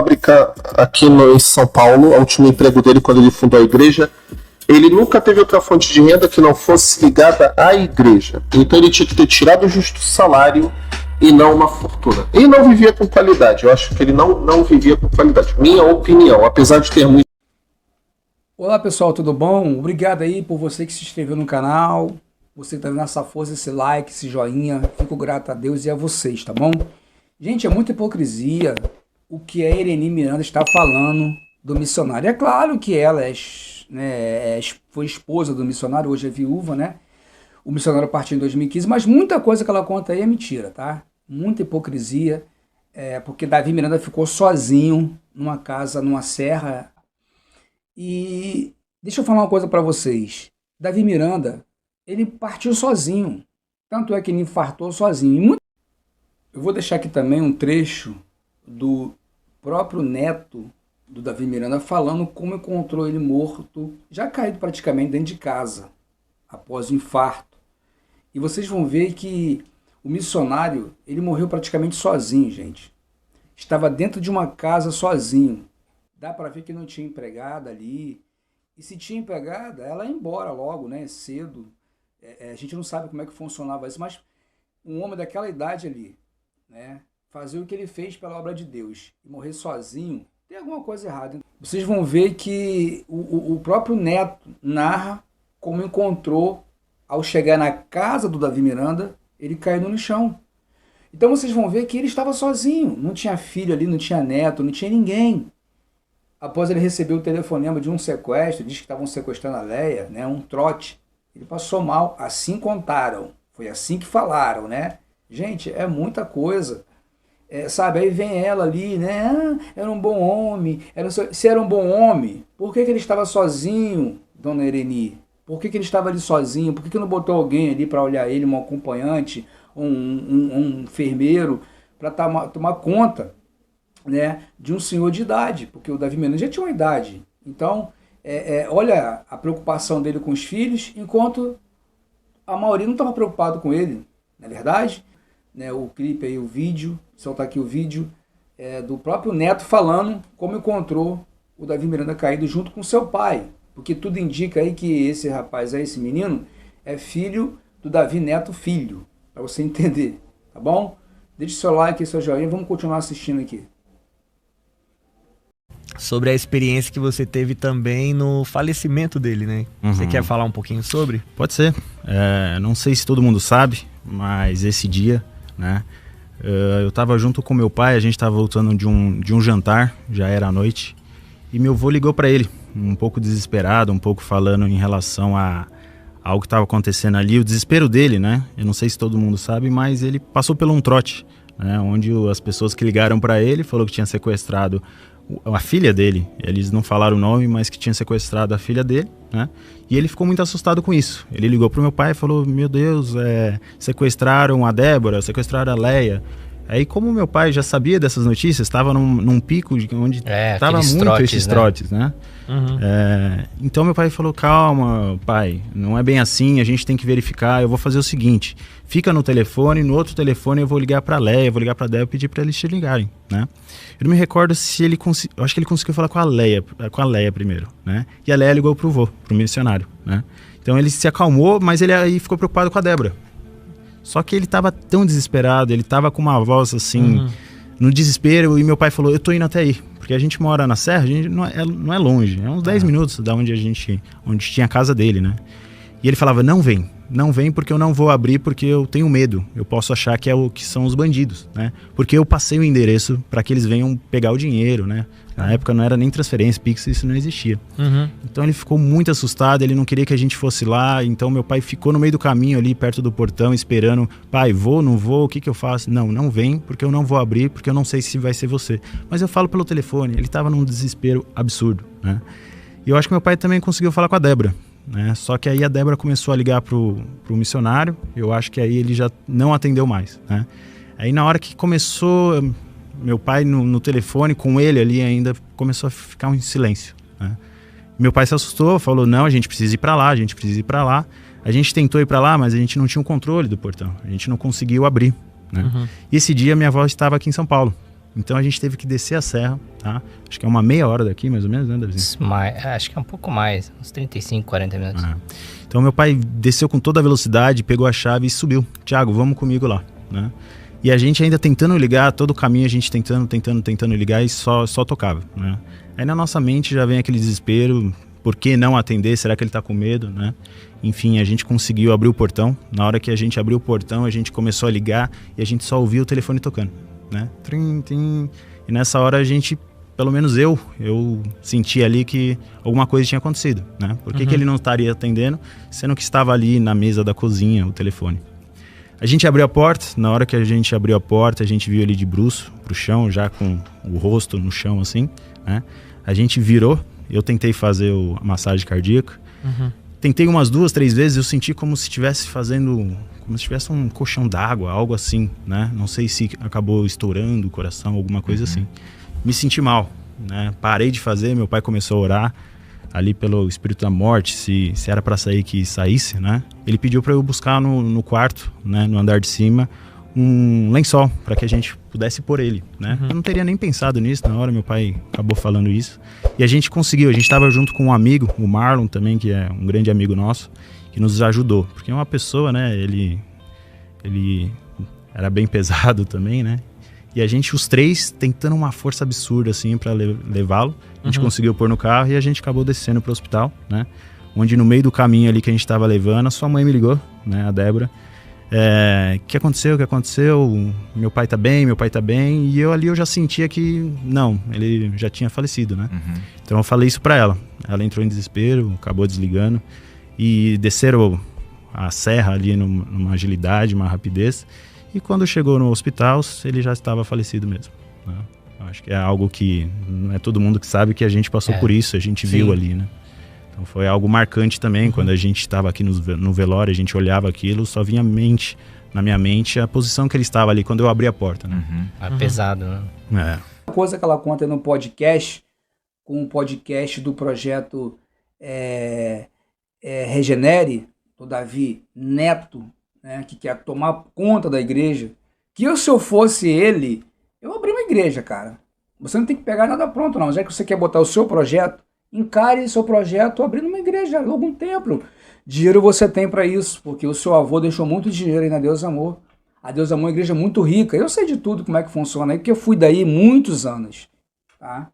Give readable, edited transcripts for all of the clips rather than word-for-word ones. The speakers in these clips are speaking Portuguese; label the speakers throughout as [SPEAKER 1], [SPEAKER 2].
[SPEAKER 1] fábrica aqui em São Paulo, o último emprego dele quando ele fundou a igreja. Ele nunca teve outra fonte de renda que não fosse ligada à igreja. Então ele tinha que ter tirado o justo salário e não uma fortuna. E não vivia com qualidade. Eu acho que ele não vivia com qualidade. Minha opinião, apesar de ter muito...
[SPEAKER 2] Olá pessoal, tudo bom? Obrigado aí por você que se inscreveu no canal, você que tá dando essa força, esse like, esse joinha. Fico grato a Deus e a vocês, tá bom? Gente, é muita hipocrisia o que a Ereni Miranda está falando do missionário. É claro que ela foi esposa do missionário, hoje é viúva, né? O missionário partiu em 2015, mas muita coisa que ela conta aí é mentira, tá? Muita hipocrisia, porque Davi Miranda ficou sozinho numa casa, numa serra. E deixa eu falar uma coisa para vocês. Davi Miranda, ele partiu sozinho. Tanto é que ele infartou sozinho. Eu vou deixar aqui também um trecho do próprio neto do Davi Miranda falando como encontrou ele morto, já caído praticamente dentro de casa, após o infarto. E vocês vão ver que o missionário, ele morreu praticamente sozinho, gente. Estava dentro de uma casa sozinho. Dá para ver que não tinha empregada ali. E se tinha empregada, ela ia embora logo, né? Cedo. A gente não sabe como é que funcionava isso, mas um homem daquela idade ali, né? Fazer o que ele fez pela obra de Deus e morrer sozinho, tem alguma coisa errada. Vocês vão ver que o próprio neto narra como encontrou, ao chegar na casa do Davi Miranda, ele caiu no chão. Então vocês vão ver que ele estava sozinho. Não tinha filho ali, não tinha neto, não tinha ninguém. Após ele receber o telefonema de um sequestro, diz que estavam sequestrando a Leia, né, um trote. Ele passou mal, assim contaram. Foi assim que falaram, né? Gente, é muita coisa. Sabe, aí vem ela ali, né? Ah, era um bom homem. Se era um bom homem, por que ele estava sozinho, dona Ereni? Por que ele estava ali sozinho? Por que não botou alguém ali para olhar ele, um acompanhante, um enfermeiro, para tomar conta, né, de um senhor de idade? Porque o Davi Miranda já tinha uma idade. Então, olha a preocupação dele com os filhos, enquanto a maioria não estava preocupado com ele, não é verdade? Né, o clipe aí, o vídeo, soltar aqui o vídeo do próprio neto falando como encontrou o Davi Miranda caído junto com seu pai. Porque tudo indica aí que esse rapaz aí, esse menino, é filho do Davi Neto Filho, para você entender, tá bom? Deixe seu like e seu joinha, vamos continuar assistindo aqui.
[SPEAKER 3] Sobre a experiência que você teve também no falecimento dele, né? Uhum. Você quer falar um pouquinho sobre?
[SPEAKER 4] Pode ser. Não sei se todo mundo sabe, mas esse dia, né? Eu estava junto com meu pai, a gente estava voltando de um jantar, já era à noite, e meu avô ligou para ele, um pouco desesperado, um pouco falando em relação a algo que estava acontecendo ali, o desespero dele, né? Eu não sei se todo mundo sabe, mas ele passou por um trote, né? Onde as pessoas que ligaram para ele falou que tinha sequestrado a filha dele, eles não falaram o nome, mas que tinha sequestrado a filha dele, né? E ele ficou muito assustado com isso. Ele ligou pro meu pai e falou: meu Deus, sequestraram a Débora, sequestraram a Leia. Aí, como meu pai já sabia dessas notícias, estava num pico onde estava muito esses trotes, né? Uhum. Então meu pai falou: calma, pai, não é bem assim, a gente tem que verificar, eu vou fazer o seguinte, fica no telefone, no outro telefone eu vou ligar para a Leia, eu vou ligar para a Débora e pedir para eles te ligarem, né? Eu não me recordo se ele conseguiu, eu acho que ele conseguiu falar com a Leia primeiro, né? E a Leia ligou pro vô, pro missionário, né? Então ele se acalmou, mas ele aí ficou preocupado com a Débora. Só que ele estava tão desesperado, ele estava com uma voz assim, no desespero, e meu pai falou: eu tô indo até aí, porque a gente mora na serra, a gente não é longe, é uns 10 minutos da onde tinha a casa dele, né? E ele falava: não vem porque eu não vou abrir, porque eu tenho medo, eu posso achar que são os bandidos, né? Porque eu passei o endereço para que eles venham pegar o dinheiro, né? Na época não era nem transferência, Pix, isso não existia. Uhum. Então ele ficou muito assustado, ele não queria que a gente fosse lá, então meu pai ficou no meio do caminho ali, perto do portão, esperando: pai, vou, não vou, o que eu faço? Não vem, porque eu não vou abrir, porque eu não sei se vai ser você. Mas eu falo pelo telefone, ele estava num desespero absurdo, né? E eu acho que meu pai também conseguiu falar com a Débora, né? Só que aí a Débora começou a ligar pro missionário, eu acho que aí ele já não atendeu mais, né? Aí na hora que começou, meu pai no telefone com ele ali ainda começou a ficar em silêncio, né? Meu pai se assustou, falou: não, a gente precisa ir para lá, a gente precisa ir para lá. A gente tentou ir para lá, mas a gente não tinha o controle do portão, a gente não conseguiu abrir, né? Uhum. E esse dia minha avó estava aqui em São Paulo, Então a gente teve que descer a serra, tá? Acho que é uma meia hora daqui, mais ou menos, né, Davizinho?
[SPEAKER 5] Acho que é um pouco mais, uns 35, 40 minutos.
[SPEAKER 4] Então meu pai desceu com toda a velocidade, pegou a chave e subiu. Thiago, vamos comigo lá, né? E a gente ainda tentando ligar, todo o caminho a gente tentando ligar e só tocava, né? Aí na nossa mente já vem aquele desespero, por que não atender? Será que ele tá com medo, né? Enfim, a gente conseguiu abrir o portão. Na hora que a gente abriu o portão, a gente começou a ligar e a gente só ouvia o telefone tocando, né? Trim, trim. E nessa hora a gente, pelo menos eu senti ali que alguma coisa tinha acontecido, né? Por que ele não estaria atendendo, sendo que estava ali na mesa da cozinha o telefone? A gente abriu a porta, na hora que a gente abriu a porta, a gente viu ele de bruço pro chão, já com o rosto no chão assim, né? A gente virou, eu tentei fazer a massagem cardíaca, tentei umas 2, 3 vezes, eu senti como se estivesse um colchão d'água, algo assim, né? Não sei se acabou estourando o coração, alguma coisa assim. Me senti mal, né? Parei de fazer, meu pai começou a orar ali pelo espírito da morte, se era para sair, que saísse, né? Ele pediu para eu buscar no quarto, né, no andar de cima, um lençol para que a gente pudesse pôr ele, né? Eu não teria nem pensado nisso na hora, meu pai acabou falando isso. E a gente conseguiu, a gente estava junto com um amigo, o Marlon também, que é um grande amigo nosso, que nos ajudou, porque é uma pessoa, né, ele era bem pesado também, né? E a gente, os três, tentando uma força absurda, assim, para levá-lo. A gente conseguiu pôr no carro e a gente acabou descendo pro hospital, né? Onde no meio do caminho ali que a gente tava levando, a sua mãe me ligou, né, a Débora. O que aconteceu? Meu pai tá bem. E eu já sentia que, não, ele já tinha falecido, né? Então eu falei isso pra ela. Ela entrou em desespero, acabou desligando. E desceram a serra ali numa agilidade, uma rapidez. E quando chegou no hospital, ele já estava falecido mesmo, né? Eu acho que é algo que não é todo mundo que sabe, que a gente passou por isso, a gente viu ali, né? Então foi algo marcante também, quando a gente estava aqui no velório, a gente olhava aquilo, só vinha na minha mente a posição que ele estava ali quando eu abri a porta, né?
[SPEAKER 5] Pesado, né?
[SPEAKER 2] Uma coisa que ela conta no podcast, com o podcast do projeto Regenere, do Davi Neto, né, que quer tomar conta da igreja, que se eu fosse ele, eu abri uma igreja, cara. Você não tem que pegar nada pronto, não. Já que você quer botar o seu projeto, encare seu projeto abrindo uma igreja, logo um templo. Dinheiro você tem para isso, porque o seu avô deixou muito dinheiro aí na Deus Amor. A Deus Amor é uma igreja muito rica. Eu sei de tudo como é que funciona aí, porque eu fui daí muitos anos, tá?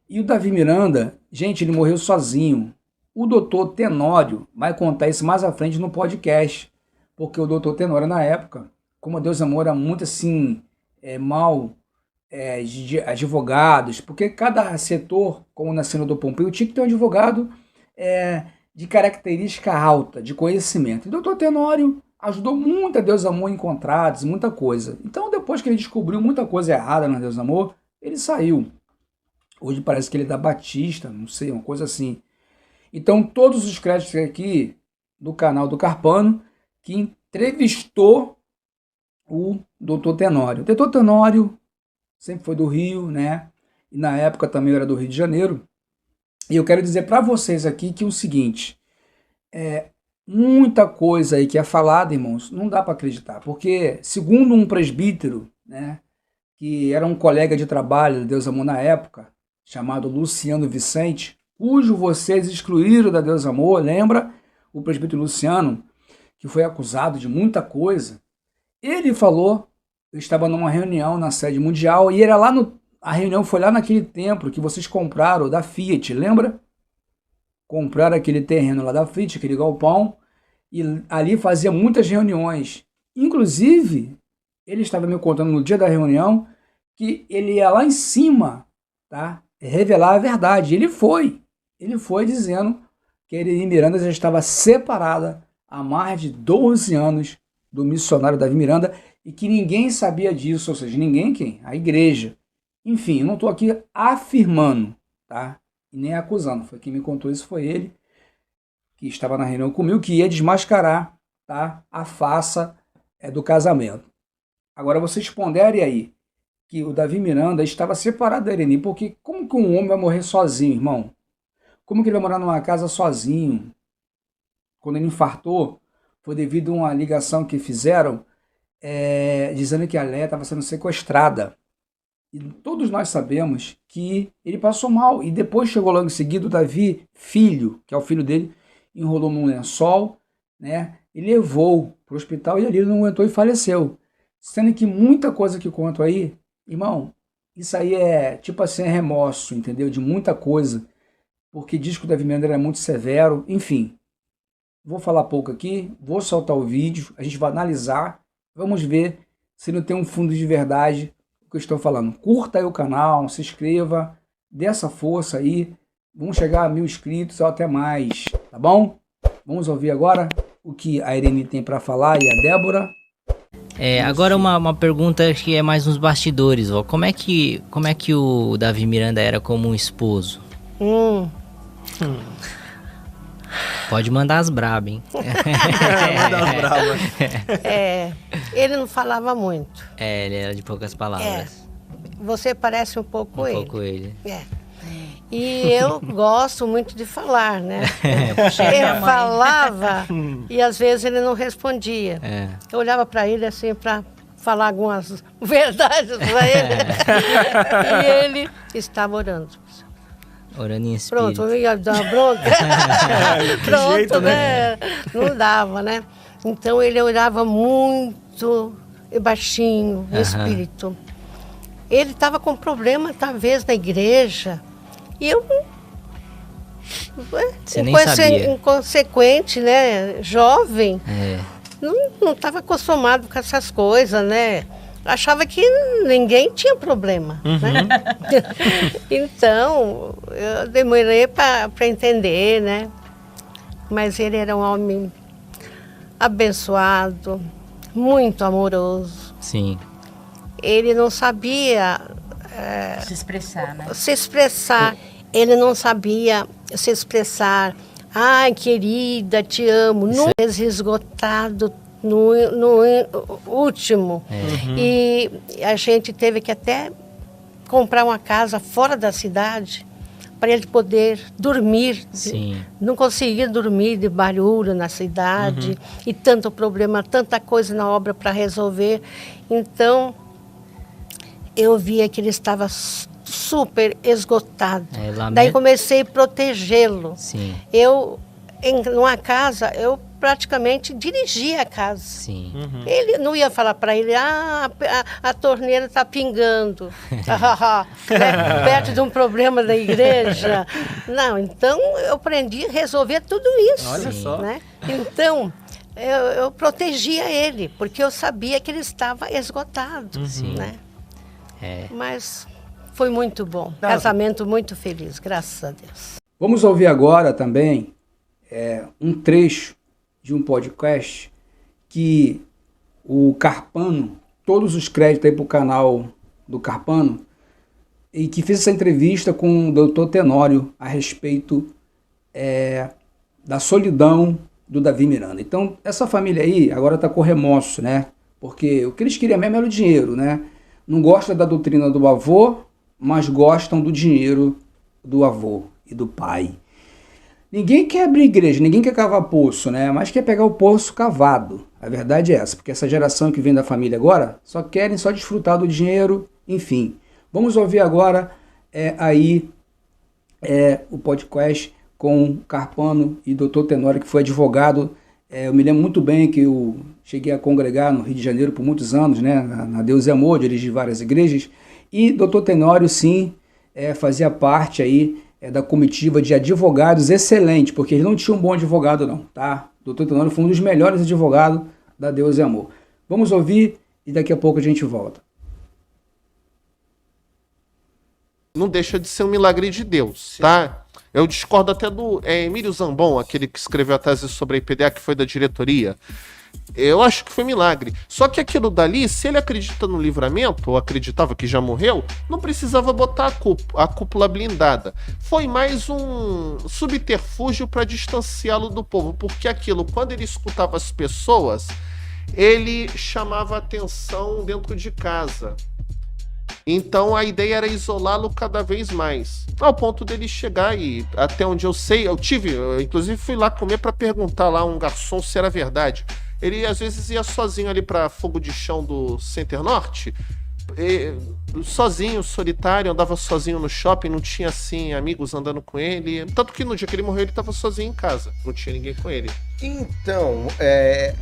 [SPEAKER 2] E o Davi Miranda, gente, ele morreu sozinho. O doutor Tenório vai contar isso mais à frente no podcast. Porque o doutor Tenório, na época, como a Deus Amor era muito assim, de advogados, porque cada setor, como na cena do Pompeu, tinha que ter um advogado de característica alta, de conhecimento. E o doutor Tenório ajudou muito a Deus Amor em contratos, muita coisa. Então, depois que ele descobriu muita coisa errada na Deus Amor, ele saiu. Hoje parece que ele é da Batista, não sei, uma coisa assim. Então, todos os créditos aqui do canal do Carpano, que entrevistou o doutor Tenório. O doutor Tenório sempre foi do Rio, né? E na época também era do Rio de Janeiro. E eu quero dizer para vocês aqui que é o seguinte, muita coisa aí que é falada, irmãos, não dá para acreditar. Porque, segundo um presbítero, né, que era um colega de trabalho de Deus Amor na época, chamado Luciano Vicente, cujo vocês excluíram da Deus Amor, lembra? O presbítero Luciano, que foi acusado de muita coisa, ele falou, eu estava numa reunião na sede mundial, e era lá a reunião foi lá naquele templo que vocês compraram da Fiat, lembra? Compraram aquele terreno lá da Fiat, aquele galpão, e ali fazia muitas reuniões. Inclusive, ele estava me contando no dia da reunião que ele ia lá em cima, tá? Revelar a verdade. Ele foi dizendo que a Irene Miranda já estava separada há mais de 12 anos do missionário Davi Miranda e que ninguém sabia disso, ou seja, ninguém quem? A igreja. Enfim, eu não estou aqui afirmando, tá? E nem acusando. Foi quem me contou isso, foi ele, que estava na reunião comigo, que ia desmascarar, tá, a farsa do casamento. Agora vocês ponderem aí que o Davi Miranda estava separado da Irene, porque como que um homem vai morrer sozinho, irmão? Como que ele vai morar numa casa sozinho? Quando ele infartou, foi devido a uma ligação que fizeram dizendo que a Léa estava sendo sequestrada. E todos nós sabemos que ele passou mal. E depois chegou logo em seguida o Davi, filho, que é o filho dele, enrolou num lençol, né? E levou para o hospital e ali ele não aguentou e faleceu. Sendo que muita coisa que conto aí, irmão, isso aí é tipo assim, é remorso, entendeu? De muita coisa. Porque diz que o Davi Miranda era muito severo. Enfim, vou falar pouco aqui, vou soltar o vídeo, a gente vai analisar, vamos ver se não tem um fundo de verdade o que eu estou falando. Curta aí o canal, se inscreva, dê essa força aí. Vamos chegar a 1000 inscritos ou até mais, tá bom? Vamos ouvir agora o que a Irene tem para falar e a Débora.
[SPEAKER 5] Agora uma pergunta que é mais nos bastidores, ó. Como é que o Davi Miranda era como um esposo? Pode mandar as brabas, hein?
[SPEAKER 3] Manda as bravas.
[SPEAKER 6] Ele não falava muito.
[SPEAKER 5] Ele era de poucas palavras.
[SPEAKER 6] Você parece um pouco ele.
[SPEAKER 5] Um pouco ele.
[SPEAKER 6] E eu gosto muito de falar, né? Ele falava e às vezes ele não respondia. Eu olhava para ele assim para falar algumas verdades para ele. E ele estava orando.
[SPEAKER 5] Orando em espírito.
[SPEAKER 6] Pronto, eu ia dar uma bronca. Pronto, jeito, né? Não dava, né? Então ele orava muito e baixinho, no espírito. Ele estava com problema, talvez, na igreja. E eu,
[SPEAKER 5] Você nem sabia.
[SPEAKER 6] inconsequente, né? Jovem, não estava acostumado com essas coisas, né? Achava que ninguém tinha problema, né? Então, eu demorei para entender, né? Mas ele era um homem abençoado, muito amoroso.
[SPEAKER 5] Sim.
[SPEAKER 6] Ele não sabia
[SPEAKER 7] Se expressar, né?
[SPEAKER 6] se expressar. Ele não sabia se expressar. Ai, querida, te amo. Num mês esgotado, no último. E a gente teve que até comprar uma casa fora da cidade para ele poder dormir.
[SPEAKER 5] Sim.
[SPEAKER 6] Não conseguia dormir de barulho na cidade. E tanto problema, tanta coisa na obra para resolver. Então, eu via que ele estava super esgotado. Daí comecei a protegê-lo.
[SPEAKER 5] Sim.
[SPEAKER 6] Numa casa, eu praticamente dirigia a casa.
[SPEAKER 5] Sim.
[SPEAKER 6] Ele não ia falar para ele, a torneira está pingando, né? Perto de um problema da igreja. Não, então eu aprendi a resolver tudo isso.
[SPEAKER 3] Olha só.
[SPEAKER 6] Né? Então, eu protegia ele, porque eu sabia que ele estava esgotado.
[SPEAKER 5] Sim.
[SPEAKER 6] Né? Mas foi muito bom. Casamento muito feliz, graças a Deus.
[SPEAKER 2] Vamos ouvir agora também um trecho de um podcast que o Carpano, todos os créditos aí para o canal do Carpano, e que fez essa entrevista com o Dr. Tenório a respeito da solidão do Davi Miranda. Então, essa família aí agora está com remorso, né? Porque o que eles queriam mesmo era o dinheiro, né? Não gostam da doutrina do avô, mas gostam do dinheiro do avô e do pai. Ninguém quer abrir igreja, ninguém quer cavar poço, né? Mas quer pegar o poço cavado. A verdade é essa, porque essa geração que vem da família agora só querem desfrutar do dinheiro, enfim. Vamos ouvir agora o podcast com Carpano e Dr. Tenório, que foi advogado. Eu me lembro muito bem que eu cheguei a congregar no Rio de Janeiro por muitos anos, né? Na Deus e Amor, dirigi várias igrejas. E Dr. Tenório, sim, fazia parte aí da comitiva de advogados excelente, porque ele não tinha um bom advogado não, tá? Dr. Tenório foi um dos melhores advogados da Deus e Amor. Vamos ouvir e daqui a pouco a gente volta.
[SPEAKER 1] Não deixa de ser um milagre de Deus, tá? Eu discordo até do Emílio Zambon, aquele que escreveu a tese sobre a IPDA, que foi da diretoria. Eu acho que foi milagre. Só que aquilo dali, se ele acredita no livramento, ou acreditava que já morreu, não precisava botar a cúpula blindada. Foi mais um subterfúgio para distanciá-lo do povo, porque aquilo, quando ele escutava as pessoas, ele chamava atenção dentro de casa. Então a ideia era isolá-lo cada vez mais, ao ponto dele chegar e, até onde eu sei, eu inclusive fui lá comer para perguntar lá a um garçom se era verdade. Ele às vezes ia sozinho ali para fogo de chão do Center Norte, sozinho, solitário, andava sozinho no shopping, não tinha, assim, amigos andando com ele. Tanto que no dia que ele morreu, ele tava sozinho em casa, não tinha ninguém com ele.
[SPEAKER 8] Então,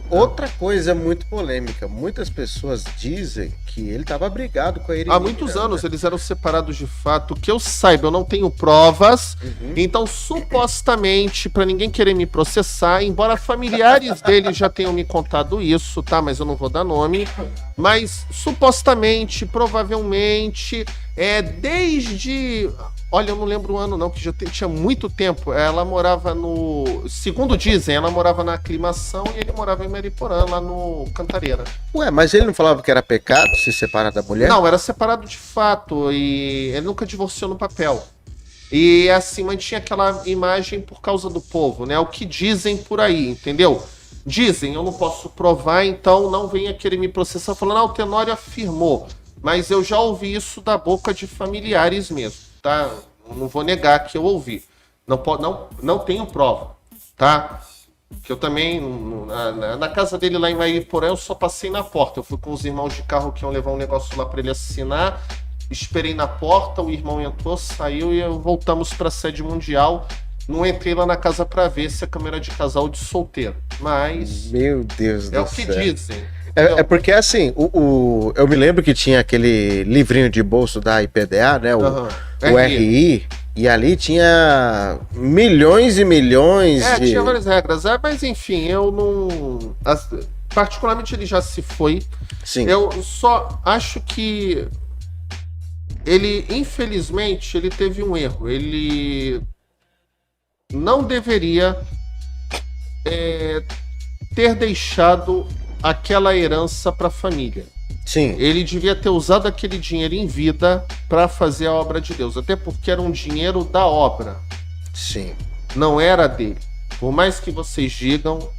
[SPEAKER 8] outra coisa muito polêmica. Muitas pessoas dizem que ele estava brigado com a Ereni
[SPEAKER 1] Há muitos
[SPEAKER 8] Miranda.
[SPEAKER 1] anos eles eram separados de fato. Que eu saiba, eu não tenho provas.
[SPEAKER 8] Uhum.
[SPEAKER 1] Então, supostamente, pra ninguém querer me processar, embora familiares dele já tenham me contado isso, tá? Mas eu não vou dar nome. Mas, supostamente, provavelmente, desde... Olha, eu não lembro o ano não, que já tinha muito tempo. Ela morava no... Segundo dizem, ela morava na Aclimação e ele morava em Mariporã, lá no Cantareira.
[SPEAKER 8] Ué, mas ele não falava que era pecado se separar da mulher?
[SPEAKER 1] Não, era separado de fato e ele nunca divorciou no papel. E assim, mantinha aquela imagem por causa do povo, né? O que dizem por aí, entendeu? Dizem, eu não posso provar, então não venha querer me processar falando, o Tenório afirmou. Mas eu já ouvi isso da boca de familiares mesmo, tá? Não vou negar que eu ouvi. Não tenho prova, tá? Que eu também, na casa dele lá em Mariporã, eu só passei na porta. Eu fui com os irmãos de carro que iam levar um negócio lá para ele assinar. Esperei na porta, o irmão entrou, saiu e voltamos para a sede mundial. Não entrei lá na casa para ver se a câmera de casal ou de solteiro. Mas...
[SPEAKER 8] Meu Deus do céu.
[SPEAKER 1] É o que dizem.
[SPEAKER 8] É porque assim, eu me lembro que tinha aquele livrinho de bolso da IPDA, né? O RI, e ali tinha milhões e milhões de...
[SPEAKER 1] tinha várias regras. Mas enfim, eu não... Particularmente ele já se foi.
[SPEAKER 8] Sim.
[SPEAKER 1] Eu só acho que ele, infelizmente, ele teve um erro. Ele não deveria ter deixado aquela herança para a família.
[SPEAKER 8] Sim.
[SPEAKER 1] Ele devia ter usado aquele dinheiro em vida para fazer a obra de Deus, até porque era um dinheiro da obra.
[SPEAKER 8] Sim.
[SPEAKER 1] Não era dele. Por mais que vocês digam,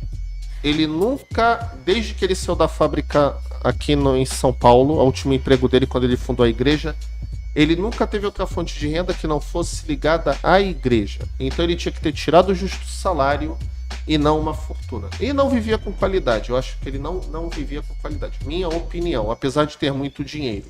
[SPEAKER 1] ele nunca, desde que ele saiu da fábrica aqui em São Paulo, o último emprego dele quando ele fundou a igreja, ele nunca teve outra fonte de renda que não fosse ligada à igreja. Então ele tinha que ter tirado o justo salário e não uma fortuna. E não vivia com qualidade. Eu acho que ele não vivia com qualidade. Minha opinião, apesar de ter muito dinheiro.